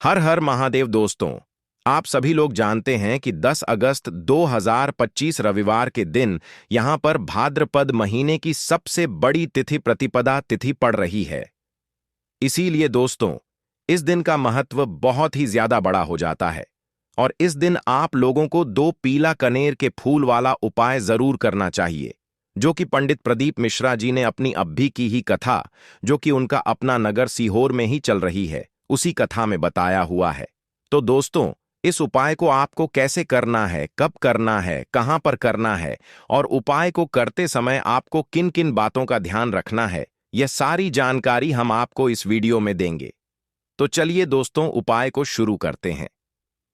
हर हर महादेव दोस्तों। आप सभी लोग जानते हैं कि 10 अगस्त 2025 रविवार के दिन यहां पर भाद्रपद महीने की सबसे बड़ी तिथि प्रतिपदा तिथि पड़ रही है। इसीलिए दोस्तों, इस दिन का महत्व बहुत ही ज्यादा बड़ा हो जाता है और इस दिन आप लोगों को 2 पीला कनेर के फूल वाला उपाय जरूर करना चाहिए, जो कि पंडित प्रदीप मिश्रा जी ने अपनी अभी की ही कथा, जो कि उनका अपना नगर सीहोर में ही चल रही है, उसी कथा में बताया हुआ है। तो दोस्तों, इस उपाय को आपको कैसे करना है, कब करना है, कहां पर करना है और उपाय को करते समय आपको किन किन बातों का ध्यान रखना है, यह सारी जानकारी हम आपको इस वीडियो में देंगे। तो चलिए दोस्तों, उपाय को शुरू करते हैं।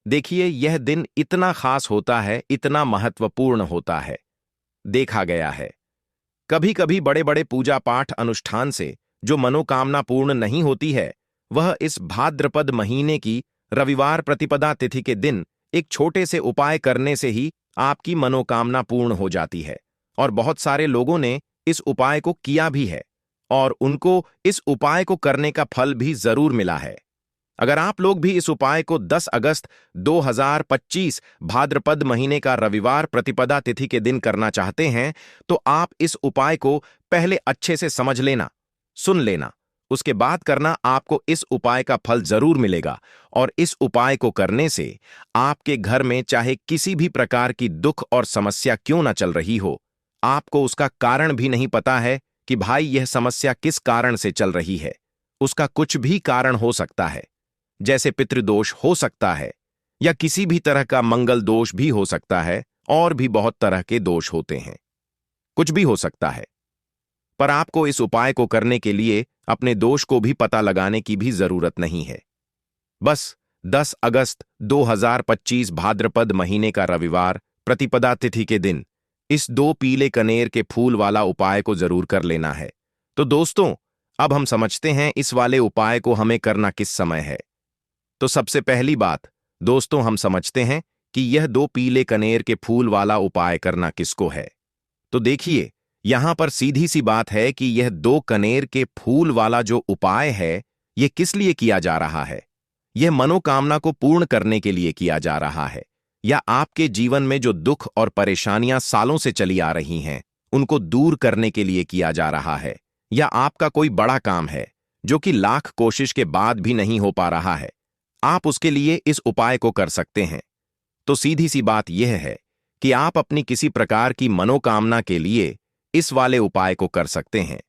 देखिए, यह दिन इतना खास होता है, इतना महत्वपूर्ण होता है। देखा गया है, कभी कभी बड़े बड़े पूजा पाठ अनुष्ठान से जो मनोकामना पूर्ण नहीं होती है, वह इस भाद्रपद महीने की रविवार प्रतिपदा तिथि के दिन एक छोटे से उपाय करने से ही आपकी मनोकामना पूर्ण हो जाती है। और बहुत सारे लोगों ने इस उपाय को किया भी है और उनको इस उपाय को करने का फल भी जरूर मिला है। अगर आप लोग भी इस उपाय को 10 अगस्त 2025 भाद्रपद महीने का रविवार प्रतिपदा तिथि के दिन करना चाहते हैं, तो आप इस उपाय को पहले अच्छे से समझ लेना, सुन लेना, उसके बाद करना। आपको इस उपाय का फल जरूर मिलेगा और इस उपाय को करने से आपके घर में चाहे किसी भी प्रकार की दुख और समस्या क्यों ना चल रही हो, आपको उसका कारण भी नहीं पता है कि भाई यह समस्या किस कारण से चल रही है। उसका कुछ भी कारण हो सकता है, जैसे पितृदोष हो सकता है या किसी भी तरह का मंगल दोष भी हो सकता है, और भी बहुत तरह के दोष होते हैं, कुछ भी हो सकता है। पर आपको इस उपाय को करने के लिए अपने दोष को भी पता लगाने की भी जरूरत नहीं है। बस 10 अगस्त 2025 भाद्रपद महीने का रविवार प्रतिपदा तिथि के दिन इस 2 पीले कनेर के फूल वाला उपाय को जरूर कर लेना है। तो दोस्तों, अब हम समझते हैं इस वाले उपाय को हमें करना किस समय है। तो सबसे पहली बात दोस्तों, हम समझते हैं कि यह 2 पीले कनेर के फूल वाला उपाय करना किसको है। तो देखिए, यहां पर सीधी सी बात है कि यह 2 कनेर के फूल वाला जो उपाय है, यह किस लिए किया जा रहा है। यह मनोकामना को पूर्ण करने के लिए किया जा रहा है, या आपके जीवन में जो दुख और परेशानियां सालों से चली आ रही हैं, उनको दूर करने के लिए किया जा रहा है, या आपका कोई बड़ा काम है जो कि लाख कोशिश के बाद भी नहीं हो पा रहा है, आप उसके लिए इस उपाय को कर सकते हैं। तो सीधी सी बात यह है कि आप अपनी किसी प्रकार की मनोकामना के लिए इस वाले उपाय को कर सकते हैं।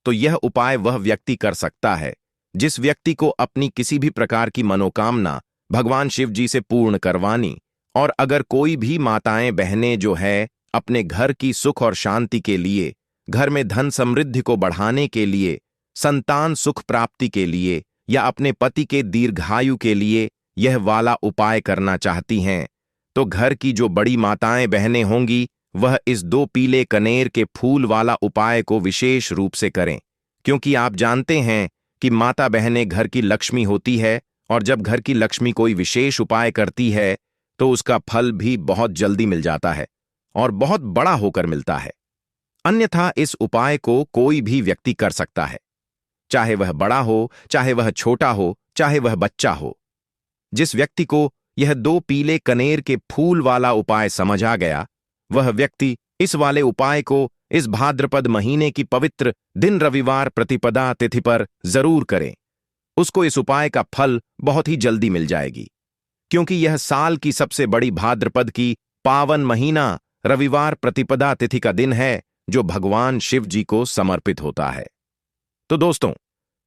तो यह उपाय वह व्यक्ति कर सकता है जिस व्यक्ति को अपनी किसी भी प्रकार की मनोकामना भगवान शिव जी से पूर्ण करवानी, और अगर कोई भी माताएं बहनें जो है अपने घर की सुख और शांति के लिए, घर में धन समृद्धि को बढ़ाने के लिए, संतान सुख प्राप्ति के लिए या अपने पति के दीर्घायु के लिए यह वाला उपाय करना चाहती हैं, तो घर की जो बड़ी माताएं बहनें होंगी, वह इस 2 पीले कनेर के फूल वाला उपाय को विशेष रूप से करें। क्योंकि आप जानते हैं कि माता बहनें घर की लक्ष्मी होती है, और जब घर की लक्ष्मी कोई विशेष उपाय करती है तो उसका फल भी बहुत जल्दी मिल जाता है और बहुत बड़ा होकर मिलता है। अन्यथा इस उपाय को कोई भी व्यक्ति कर सकता है, चाहे वह बड़ा हो, चाहे वह छोटा हो, चाहे वह बच्चा हो। जिस व्यक्ति को यह 2 पीले कनेर के फूल वाला उपाय समझ आ गया, वह व्यक्ति इस वाले उपाय को इस भाद्रपद महीने की पवित्र दिन रविवार प्रतिपदा तिथि पर जरूर करें। उसको इस उपाय का फल बहुत ही जल्दी मिल जाएगी, क्योंकि यह साल की सबसे बड़ी भाद्रपद की पावन महीना रविवार प्रतिपदा तिथि का दिन है, जो भगवान शिव जी को समर्पित होता है। तो दोस्तों,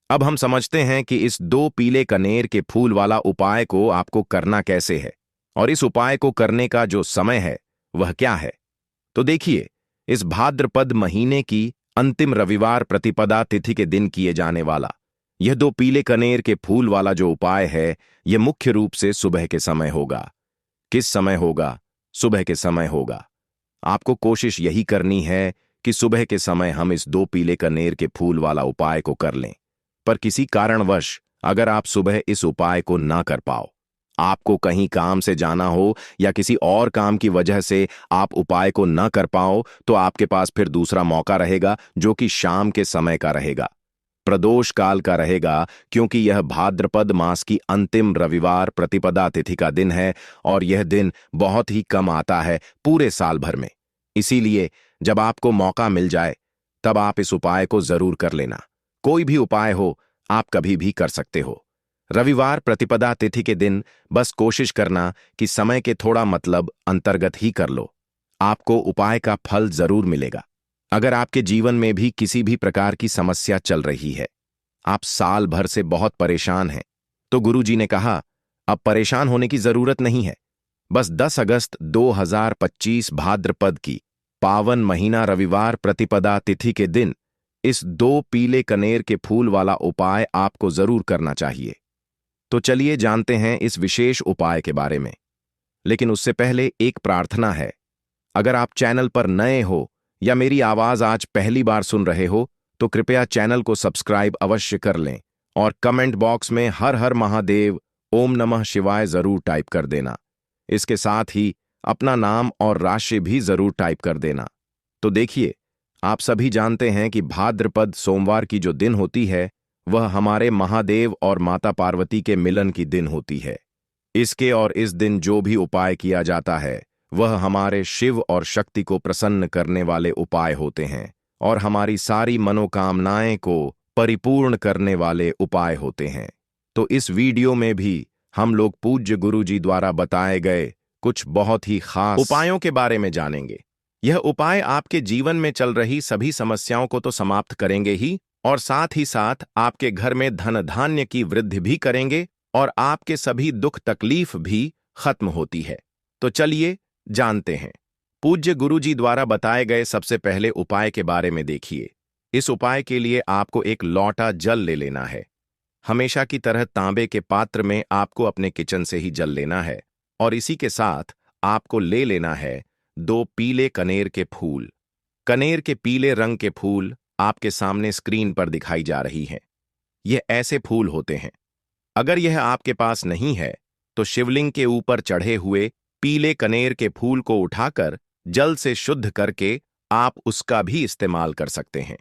अब हम समझते हैं कि इस 2 पीले कनेर के फूल वाला उपाय को आपको करना कैसे है, और इस उपाय को करने का जो समय है वह क्या है। तो देखिए, इस भाद्रपद महीने की अंतिम रविवार प्रतिपदा तिथि के दिन किए जाने वाला यह 2 पीले कनेर के फूल वाला जो उपाय है, यह मुख्य रूप से सुबह के समय होगा। किस समय होगा? सुबह के समय होगा। आपको कोशिश यही करनी है कि सुबह के समय हम इस 2 पीले कनेर के फूल वाला उपाय को कर लें। पर किसी कारणवश अगर आप सुबह इस उपाय को ना कर पाओ, आपको कहीं काम से जाना हो या किसी और काम की वजह से आप उपाय को न कर पाओ, तो आपके पास फिर दूसरा मौका रहेगा, जो कि शाम के समय का रहेगा। प्रदोष काल का रहेगा, क्योंकि यह भाद्रपद मास की अंतिम रविवार प्रतिपदा तिथि का दिन है और यह दिन बहुत ही कम आता है पूरे साल भर में। इसीलिए जब आपको मौका मिल जाए तब आप इस उपाय को जरूर कर लेना। कोई भी उपाय हो, आप कभी भी कर सकते हो। रविवार प्रतिपदा तिथि के दिन बस कोशिश करना कि समय के थोड़ा मतलब अंतर्गत ही कर लो। आपको उपाय का फल जरूर मिलेगा। अगर आपके जीवन में भी किसी भी प्रकार की समस्या चल रही है, आप साल भर से बहुत परेशान हैं, तो गुरुजी ने कहा अब परेशान होने की जरूरत नहीं है। बस 10 अगस्त 2025 भाद्रपद की पावन महीना रविवार प्रतिपदा तिथि के दिन इस 2 पीले कनेर के फूल वाला उपाय आपको जरूर करना चाहिए। तो चलिए जानते हैं इस विशेष उपाय के बारे में। लेकिन उससे पहले एक प्रार्थना है। अगर आप चैनल पर नए हो या मेरी आवाज आज पहली बार सुन रहे हो, तो कृपया चैनल को सब्सक्राइब अवश्य कर लें और कमेंट बॉक्स में हर हर महादेव, ओम नमः शिवाय जरूर टाइप कर देना। इसके साथ ही अपना नाम और राशि भी जरूर टाइप कर देना। तो देखिए, आप सभी जानते हैं कि भाद्रपद सोमवार की जो दिन होती है, वह हमारे महादेव और माता पार्वती के मिलन की दिन होती है। इसके और इस दिन जो भी उपाय किया जाता है, वह हमारे शिव और शक्ति को प्रसन्न करने वाले उपाय होते हैं और हमारी सारी मनोकामनाएं को परिपूर्ण करने वाले उपाय होते हैं। तो इस वीडियो में भी हम लोग पूज्य गुरुजी द्वारा बताए गए कुछ बहुत ही खास उपायों के बारे में जानेंगे। यह उपाय आपके जीवन में चल रही सभी समस्याओं को तो समाप्त करेंगे ही, और साथ ही साथ आपके घर में धन धान्य की वृद्धि भी करेंगे और आपके सभी दुख तकलीफ भी खत्म होती है। तो चलिए जानते हैं। पूज्य गुरुजी द्वारा बताए गए सबसे पहले उपाय के बारे में देखिए। इस उपाय के लिए आपको एक लौटा जल ले लेना है। हमेशा की तरह तांबे के पात्र में आपको अपने किचन से ही जल लेना है और इसी के साथ आपको ले लेना है 2 पीले कनेर के फूल। कनेर के पीले रंग के फूल आपके सामने स्क्रीन पर दिखाई जा रही हैं। यह ऐसे फूल होते हैं, अगर यह आपके पास नहीं है तो शिवलिंग के ऊपर चढ़े हुए पीले कनेर के फूल को उठाकर जल से शुद्ध करके आप उसका भी इस्तेमाल कर सकते हैं,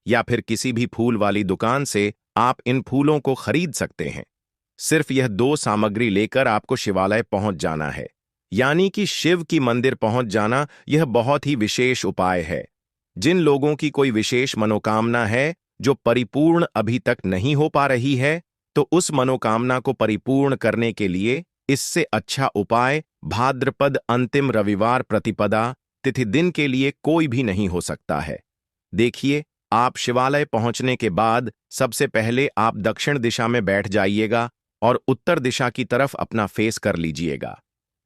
या फिर किसी भी फूल वाली दुकान से आप इन फूलों को खरीद सकते हैं। सिर्फ यह 2 सामग्री लेकर आपको शिवालय पहुंच जाना है, यानी कि शिव की मंदिर पहुंच जाना। यह बहुत ही विशेष उपाय है। जिन लोगों की कोई विशेष मनोकामना है जो परिपूर्ण अभी तक नहीं हो पा रही है, तो उस मनोकामना को परिपूर्ण करने के लिए इससे अच्छा उपाय भाद्रपद अंतिम रविवार प्रतिपदा तिथि दिन के लिए कोई भी नहीं हो सकता है। देखिए, आप शिवालय पहुंचने के बाद सबसे पहले आप दक्षिण दिशा में बैठ जाइएगा और उत्तर दिशा की तरफ अपना फेस कर लीजिएगा।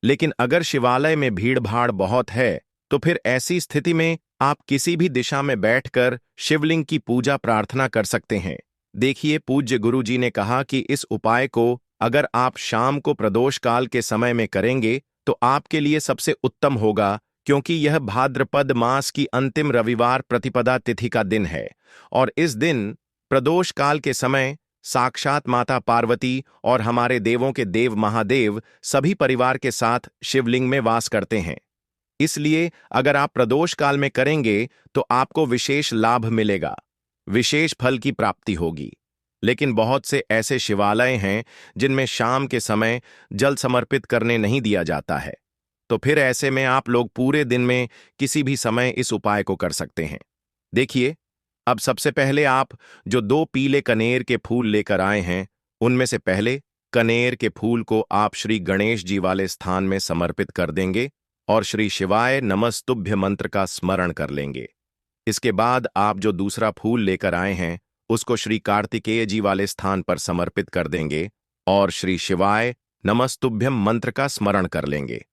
लेकिन अगर शिवालय में भीड़ भाड़ बहुत है, तो फिर ऐसी स्थिति में आप किसी भी दिशा में बैठकर शिवलिंग की पूजा प्रार्थना कर सकते हैं। देखिए, पूज्य गुरुजी ने कहा कि इस उपाय को अगर आप शाम को प्रदोष काल के समय में करेंगे तो आपके लिए सबसे उत्तम होगा, क्योंकि यह भाद्रपद मास की अंतिम रविवार प्रतिपदा तिथि का दिन है और इस दिन प्रदोष काल के समय साक्षात माता पार्वती और हमारे देवों के देव महादेव सभी परिवार के साथ शिवलिंग में वास करते हैं। इसलिए अगर आप प्रदोष काल में करेंगे तो आपको विशेष लाभ मिलेगा, विशेष फल की प्राप्ति होगी। लेकिन बहुत से ऐसे शिवालय हैं जिनमें शाम के समय जल समर्पित करने नहीं दिया जाता है, तो फिर ऐसे में आप लोग पूरे दिन में किसी भी समय इस उपाय को कर सकते हैं। देखिए, अब सबसे पहले आप जो 2 पीले कनेर के फूल लेकर आए हैं, उनमें से पहले कनेर के फूल को आप श्री गणेश जी वाले स्थान में समर्पित कर देंगे और श्री शिवाय नमस्तुभ्य मंत्र का स्मरण कर लेंगे। इसके बाद आप जो दूसरा फूल लेकर आए हैं, उसको श्री कार्तिकेय जी वाले स्थान पर समर्पित कर देंगे और श्री शिवाय नमस्तुभ्यम मंत्र का स्मरण कर लेंगे।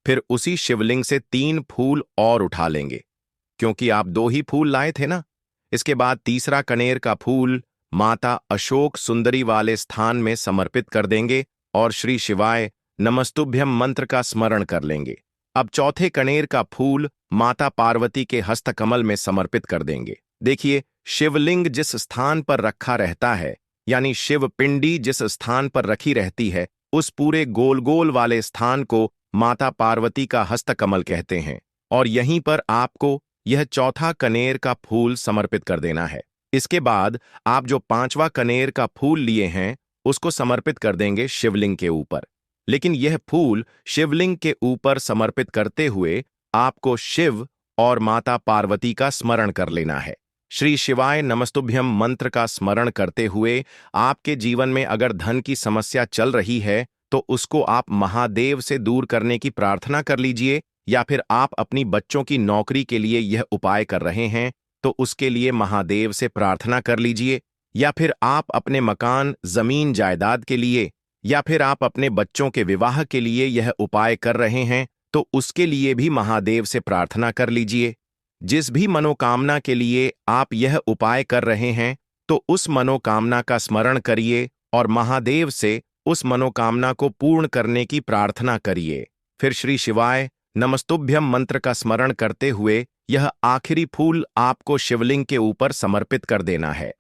फिर उसी शिवलिंग से 3 फूल और उठा लेंगे, क्योंकि आप 2 ही फूल लाए थे ना। इसके बाद तीसरा कनेर का फूल माता अशोक सुंदरी वाले स्थान में समर्पित कर देंगे और श्री शिवाय नमस्तुभ्यम मंत्र का स्मरण कर लेंगे। अब चौथे कनेर का फूल माता पार्वती के हस्तकमल में समर्पित कर देंगे। देखिए, शिवलिंग जिस स्थान पर रखा रहता है, यानी शिव पिंडी जिस स्थान पर रखी रहती है, उस पूरे गोल गोल वाले स्थान को माता पार्वती का हस्तकमल कहते हैं और यहीं पर आपको यह चौथा कनेर का फूल समर्पित कर देना है। इसके बाद आप जो 5वां कनेर का फूल लिए हैं उसको समर्पित कर देंगे शिवलिंग के ऊपर। लेकिन यह फूल शिवलिंग के ऊपर समर्पित करते हुए आपको शिव और माता पार्वती का स्मरण कर लेना है। श्री शिवाय नमस्तुभ्यम मंत्र का स्मरण करते हुए आपके जीवन में अगर धन की समस्या चल रही है तो उसको आप महादेव से दूर करने की प्रार्थना कर लीजिए, या फिर आप अपनी बच्चों की नौकरी के लिए यह उपाय कर रहे हैं तो उसके लिए महादेव से प्रार्थना कर लीजिए, या फिर आप अपने मकान, जमीन, जायदाद के लिए, या फिर आप अपने बच्चों के विवाह के लिए यह उपाय कर रहे हैं तो उसके लिए भी महादेव से प्रार्थना कर लीजिए। जिस भी मनोकामना के लिए आप यह उपाय कर रहे हैं तो उस मनोकामना का स्मरण करिए और महादेव से उस मनोकामना को पूर्ण करने की प्रार्थना करिए। फिर श्री शिवाय नमस्तुभ्यम मंत्र का स्मरण करते हुए यह आखिरी फूल आपको शिवलिंग के ऊपर समर्पित कर देना है।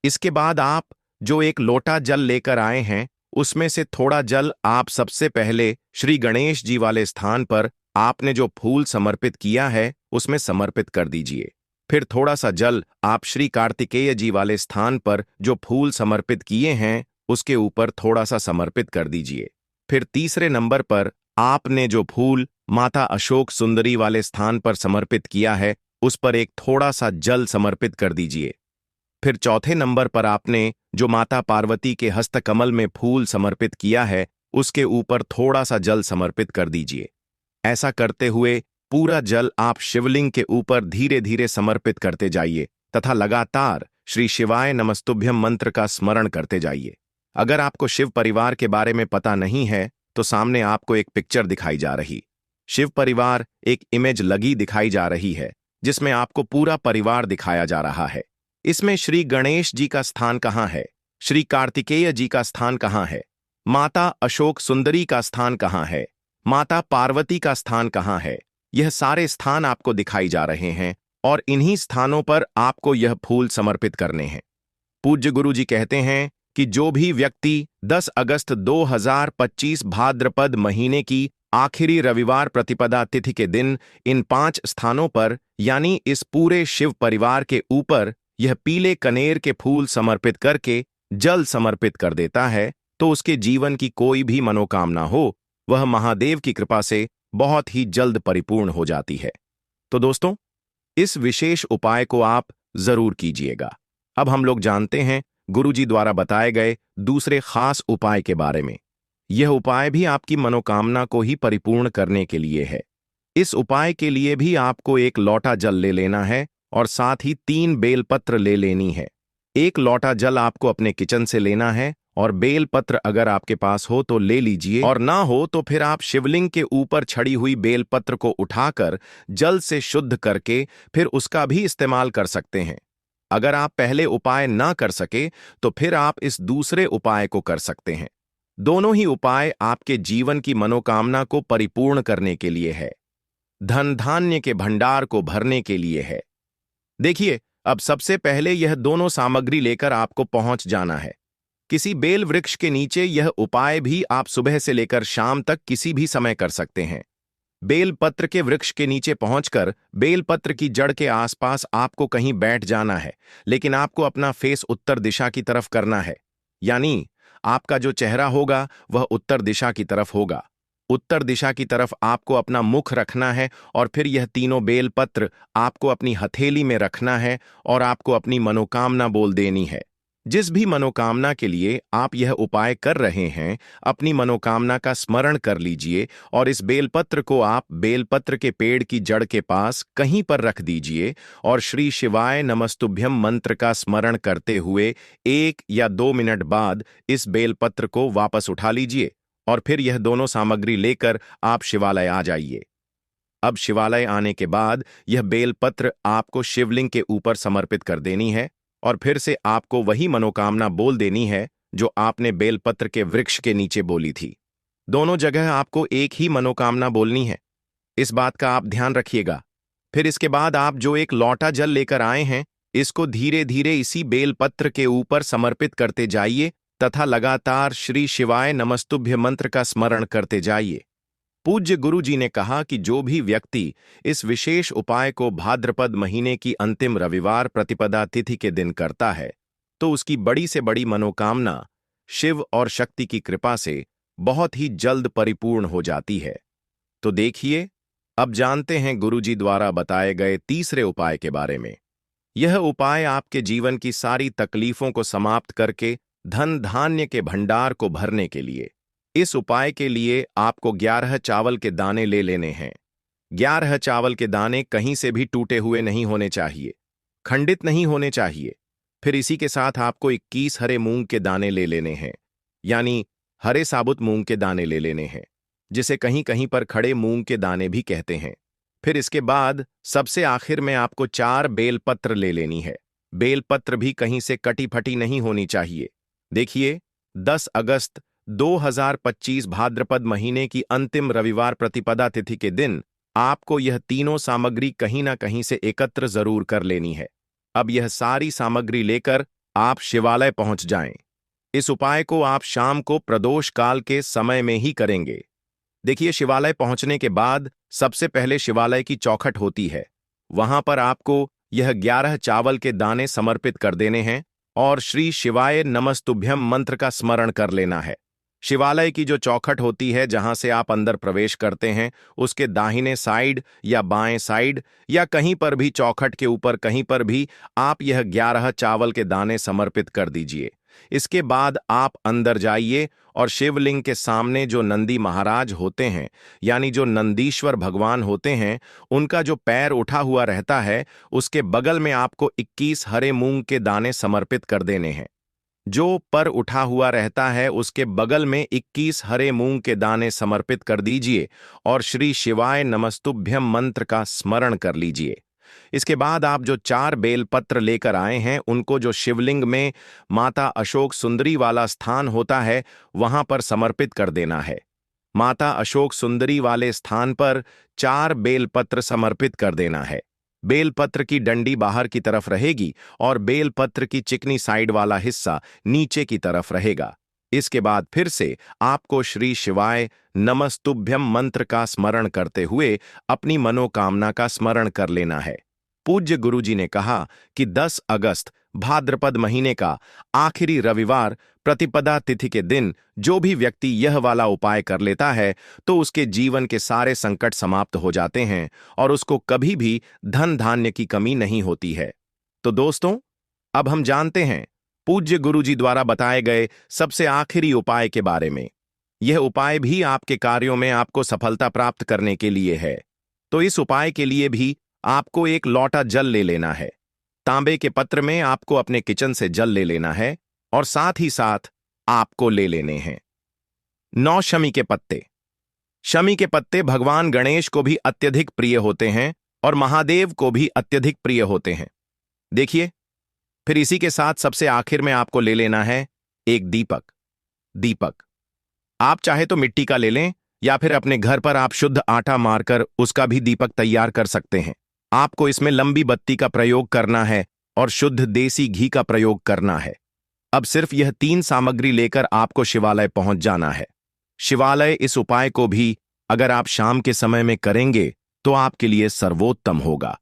इसके बाद आप जो एक लोटा जल लेकर आए हैं उसमें से थोड़ा जल आप सबसे पहले श्री गणेश जी वाले स्थान पर आपने जो फूल समर्पित किया है उसमें समर्पित कर दीजिए। फिर थोड़ा सा जल आप श्री कार्तिकेय जी वाले स्थान पर जो फूल समर्पित किए हैं उसके ऊपर थोड़ा सा समर्पित कर दीजिए। फिर तीसरे नंबर पर आपने जो फूल माता अशोक सुंदरी वाले स्थान पर समर्पित किया है उस पर एक थोड़ा सा जल समर्पित कर दीजिए। फिर चौथे नंबर पर आपने जो माता पार्वती के हस्तकमल में फूल समर्पित किया है उसके ऊपर थोड़ा सा जल समर्पित कर दीजिए। ऐसा करते हुए पूरा जल आप शिवलिंग के ऊपर धीरे धीरे समर्पित करते जाइए तथा लगातार श्री शिवाय नमस्तुभ्यम मंत्र का स्मरण करते जाइए। अगर आपको शिव परिवार के बारे में पता नहीं है तो सामने आपको एक पिक्चर दिखाई जा रही। शिव परिवार एक इमेज लगी दिखाई जा रही है जिसमें आपको पूरा परिवार दिखाया जा रहा है। इसमें श्री गणेश जी का स्थान कहाँ है, श्री कार्तिकेय जी का स्थान कहाँ है, माता अशोक सुंदरी का स्थान कहाँ है, माता पार्वती का स्थान कहाँ है, यह सारे स्थान आपको दिखाई जा रहे हैं और इन्हीं स्थानों पर आपको यह फूल समर्पित करने हैं। पूज्य गुरु जी कहते हैं कि जो भी व्यक्ति 10 अगस्त 2025 भाद्रपद महीने की आखिरी रविवार प्रतिपदा तिथि के दिन इन 5 स्थानों पर यानी इस पूरे शिव परिवार के ऊपर यह पीले कनेर के फूल समर्पित करके जल समर्पित कर देता है तो उसके जीवन की कोई भी मनोकामना हो वह महादेव की कृपा से बहुत ही जल्द परिपूर्ण हो जाती है। तो दोस्तों, इस विशेष उपाय को आप जरूर कीजिएगा। अब हम लोग जानते हैं गुरुजी द्वारा बताए गए दूसरे खास उपाय के बारे में। यह उपाय भी आपकी मनोकामना को ही परिपूर्ण करने के लिए है। इस उपाय के लिए भी आपको एक लोटा जल ले लेना है और साथ ही 3 बेलपत्र ले लेनी है। एक लोटा जल आपको अपने किचन से लेना है और बेलपत्र अगर आपके पास हो तो ले लीजिए, और ना हो तो फिर आप शिवलिंग के ऊपर छड़ी हुई बेलपत्र को उठाकर जल से शुद्ध करके फिर उसका भी इस्तेमाल कर सकते हैं। अगर आप पहले उपाय ना कर सके तो फिर आप इस दूसरे उपाय को कर सकते हैं। दोनों ही उपाय आपके जीवन की मनोकामना को परिपूर्ण करने के लिए है, धन धान्य के भंडार को भरने के लिए है। देखिए, अब सबसे पहले यह दोनों सामग्री लेकर आपको पहुंच जाना है। किसी बेल वृक्ष के नीचे यह उपाय भी आप सुबह से लेकर शाम तक किसी भी समय कर सकते हैं। बेलपत्र के वृक्ष के नीचे पहुंचकर बेलपत्र की जड़ के आसपास आपको कहीं बैठ जाना है, लेकिन आपको अपना फेस उत्तर दिशा की तरफ करना है, यानी आपका जो चेहरा होगा वह उत्तर दिशा की तरफ होगा। उत्तर दिशा की तरफ आपको अपना मुख रखना है और फिर यह तीनों बेलपत्र आपको अपनी हथेली में रखना है और आपको अपनी मनोकामना बोल देनी है। जिस भी मनोकामना के लिए आप यह उपाय कर रहे हैं, अपनी मनोकामना का स्मरण कर लीजिए और इस बेलपत्र को आप बेलपत्र के पेड़ की जड़ के पास कहीं पर रख दीजिए और श्री शिवाय नमस्तुभ्यम मंत्र का स्मरण करते हुए 1 या 2 मिनट बाद इस बेलपत्र को वापस उठा लीजिए और फिर यह दोनों सामग्री लेकर आप शिवालय आ जाइए। अब शिवालय आने के बाद यह बेलपत्र आपको शिवलिंग के ऊपर समर्पित कर देनी है और फिर से आपको वही मनोकामना बोल देनी है जो आपने बेलपत्र के वृक्ष के नीचे बोली थी। दोनों जगह आपको एक ही मनोकामना बोलनी है, इस बात का आप ध्यान रखिएगा। फिर इसके बाद आप जो एक लोटा जल लेकर आए हैं इसको धीरे धीरे इसी बेलपत्र के ऊपर समर्पित करते जाइए तथा लगातार श्री शिवाय नमस्तुभ्य मंत्र का स्मरण करते जाइए। पूज्य गुरु जी ने कहा कि जो भी व्यक्ति इस विशेष उपाय को भाद्रपद महीने की अंतिम रविवार प्रतिपदा तिथि के दिन करता है तो उसकी बड़ी से बड़ी मनोकामना शिव और शक्ति की कृपा से बहुत ही जल्द परिपूर्ण हो जाती है। तो देखिए, अब जानते हैं गुरुजी द्वारा बताए गए तीसरे उपाय के बारे में। यह उपाय आपके जीवन की सारी तकलीफों को समाप्त करके धन धान्य के भंडार को भरने के लिए। इस उपाय के लिए आपको 11 चावल के दाने ले लेने हैं। 11 चावल के दाने कहीं से भी टूटे हुए नहीं होने चाहिए, खंडित नहीं होने चाहिए। फिर इसी के साथ आपको 21 हरे मूंग के दाने ले लेने हैं, यानी हरे साबुत मूंग के दाने ले लेने हैं, जिसे कहीं कहीं पर खड़े मूंग के दाने भी कहते हैं। फिर इसके बाद सबसे आखिर में आपको 4 बेलपत्र ले लेनी है। बेलपत्र भी कहीं से कटी फटी नहीं होनी चाहिए। देखिए, 10 अगस्त 2025 भाद्रपद महीने की अंतिम रविवार प्रतिपदा तिथि के दिन आपको यह तीनों सामग्री कहीं ना कहीं से एकत्र जरूर कर लेनी है। अब यह सारी सामग्री लेकर आप शिवालय पहुंच जाएं। इस उपाय को आप शाम को प्रदोष काल के समय में ही करेंगे। देखिए, शिवालय पहुंचने के बाद सबसे पहले शिवालय की चौखट होती है। वहां पर आपको यह 11 चावल के दाने समर्पित कर देने हैं और श्री शिवाय नमस्तुभ्यम मंत्र का स्मरण कर लेना है। शिवालय की जो चौखट होती है जहां से आप अंदर प्रवेश करते हैं, उसके दाहिने साइड या बाएं साइड या कहीं पर भी चौखट के ऊपर कहीं पर भी आप यह 11 चावल के दाने समर्पित कर दीजिए। इसके बाद आप अंदर जाइए और शिवलिंग के सामने जो नंदी महाराज होते हैं, यानी जो नंदीश्वर भगवान होते हैं, उनका जो पैर उठा हुआ रहता है, उसके बगल में आपको 21 हरे मूंग के दाने समर्पित कर देने हैं। जो पर उठा हुआ रहता है उसके बगल में 21 हरे मूंग के दाने समर्पित कर दीजिए और श्री शिवाय नमस्तुभ्यम मंत्र का स्मरण कर लीजिए। इसके बाद आप जो 4 बेलपत्र लेकर आए हैं उनको जो शिवलिंग में माता अशोक सुंदरी वाला स्थान होता है वहां पर समर्पित कर देना है। माता अशोक सुंदरी वाले स्थान पर 4 बेलपत्र समर्पित कर देना है। बेलपत्र की डंडी बाहर की तरफ रहेगी और बेलपत्र की चिकनी साइड वाला हिस्सा नीचे की तरफ रहेगा। इसके बाद फिर से आपको श्री शिवाय नमस्तुभ्यम मंत्र का स्मरण करते हुए अपनी मनोकामना का स्मरण कर लेना है। पूज्य गुरुजी ने कहा कि 10 अगस्त भाद्रपद महीने का आखिरी रविवार प्रतिपदा तिथि के दिन जो भी व्यक्ति यह वाला उपाय कर लेता है तो उसके जीवन के सारे संकट समाप्त हो जाते हैं और उसको कभी भी धन धान्य की कमी नहीं होती है। तो दोस्तों, अब हम जानते हैं पूज्य गुरुजी द्वारा बताए गए सबसे आखिरी उपाय के बारे में। यह उपाय भी आपके कार्यों में आपको सफलता प्राप्त करने के लिए है। तो इस उपाय के लिए भी आपको एक लोटा जल ले लेना है। तांबे के पत्र में आपको अपने किचन से जल ले लेना है और साथ ही साथ आपको ले लेने हैं 9 शमी के पत्ते। शमी के पत्ते भगवान गणेश को भी अत्यधिक प्रिय होते हैं और महादेव को भी अत्यधिक प्रिय होते हैं। देखिए, फिर इसी के साथ सबसे आखिर में आपको ले लेना है एक दीपक। आप चाहे तो मिट्टी का ले लें या फिर अपने घर पर आप शुद्ध आटा मारकर उसका भी दीपक तैयार कर सकते हैं। आपको इसमें लंबी बत्ती का प्रयोग करना है और शुद्ध देसी घी का प्रयोग करना है। अब सिर्फ यह 3 सामग्री लेकर आपको शिवालय पहुंच जाना है। शिवालय इस उपाय को भी अगर आप शाम के समय में करेंगे तो आपके लिए सर्वोत्तम होगा।